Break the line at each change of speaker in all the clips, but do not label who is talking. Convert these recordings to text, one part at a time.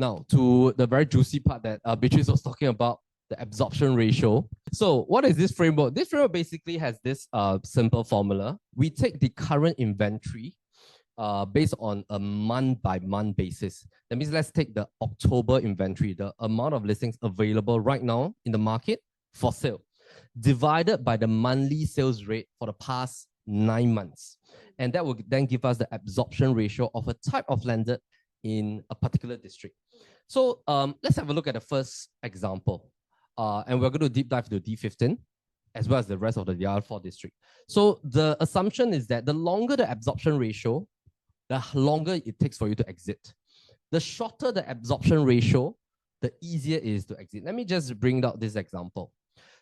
Now, to the very juicy part that Beatrice was talking about, the absorption ratio. So what is this framework? This framework basically has this simple formula. We take the current inventory based on a month-by-month basis. That means let's take the October inventory, the amount of listings available right now in the market for sale, divided by the monthly sales rate for the past 9 months. And that will then give us the absorption ratio of a type of landed in a particular district. So let's have a look at the first example. And we're going to deep dive into D15 as well as the rest of the DR4 district. So the assumption is that the longer the absorption ratio, the longer it takes for you to exit. The shorter the absorption ratio, the easier it is to exit. Let me just bring out this example.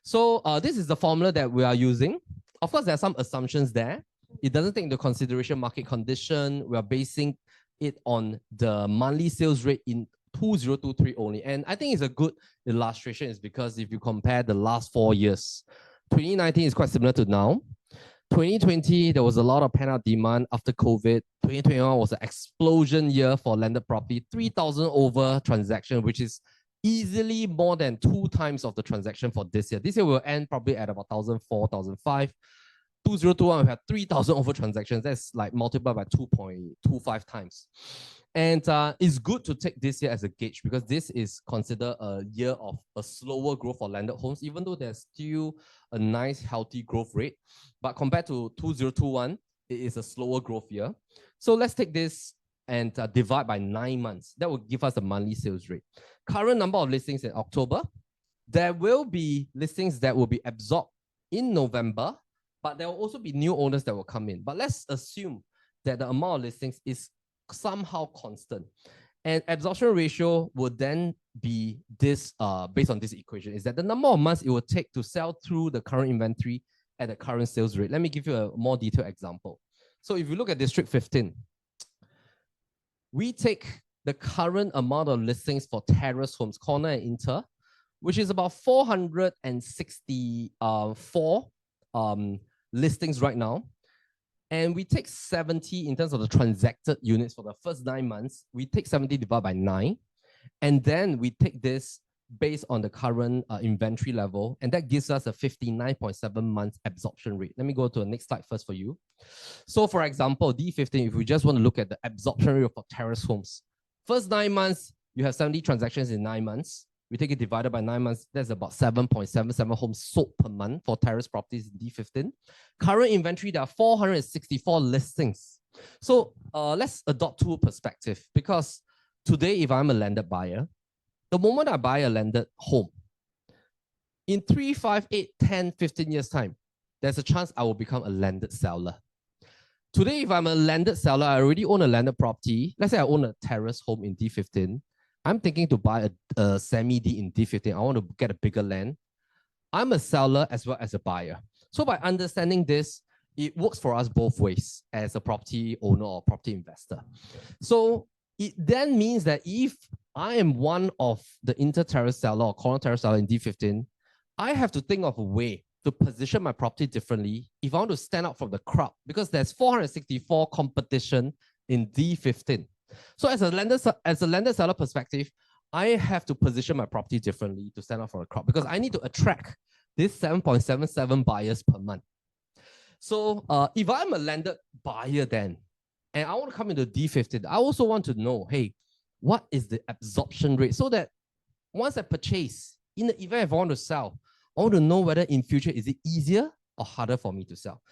So this is the formula that we are using. Of course, there are some assumptions there. It doesn't take into consideration market condition. We are basing it on the monthly sales rate in 2023 only. And I think it's a good illustration is because if you compare the last 4 years, 2019 is quite similar to now. 2020, there was a lot of pent-up demand after COVID. 2021 was an explosion year for landed property, 3,000 over transaction, which is easily more than 2 times of the transaction for this year. This year will end probably at about 1,004, 1,005. 2021, we had 3,000 over transactions. That's like multiplied by 2.25 times. And it's good to take this year as a gauge because this is considered a year of a slower growth for landed homes, even though there's still a nice, healthy growth rate. But compared to 2021, it is a slower growth year. So let's take this and divide by 9 months. That will give us a monthly sales rate. Current number of listings in October. There will be listings that will be absorbed in November, but there will also be new owners that will come in. But let's assume that the amount of listings is somehow constant. And absorption ratio would then be this, based on this equation, is that the number of months it will take to sell through the current inventory at the current sales rate. Let me give you a more detailed example. So if you look at District 15, we take the current amount of listings for terrace homes, corner and inter, which is about 464 listings right now. And we take 70 in terms of the transacted units for the first 9 months. We take 70 divided by 9. And then we take this based on the current inventory level. And that gives us a 59.7 months absorption rate. Let me go to the next slide first for you. So for example, D15, if we just want to look at the absorption rate for terrace homes. First 9 months, you have 70 transactions in 9 months. We take it divided by 9 months, that's about 7.77 homes sold per month for terrace properties in D15. Current inventory, there are 464 listings. So let's adopt 2 perspectives because today, if I'm a landed buyer, the moment I buy a landed home, in 3, 5, 8, 10, 15 years time, there's a chance I will become a landed seller. Today, if I'm a landed seller, I already own a landed property. Let's say I own a terrace home in D15. I'm thinking to buy a semi-D in D15. I want to get a bigger land. I'm a seller as well as a buyer. So by understanding this, it works for us both ways as a property owner or property investor. So it then means that if I am one of the inter-terrace seller or corner terrace seller in D15, I have to think of a way to position my property differently if I want to stand out from the crowd because there's 464 competition in D15. So as a lender seller perspective, I have to position my property differently to stand out for a crowd because I need to attract this 7.77 buyers per month. So if I'm a landed buyer then, and I want to come into D15, I also want to know, hey, what is the absorption rate so that once I purchase, in the event if I want to sell, I want to know whether in future is it easier or harder for me to sell.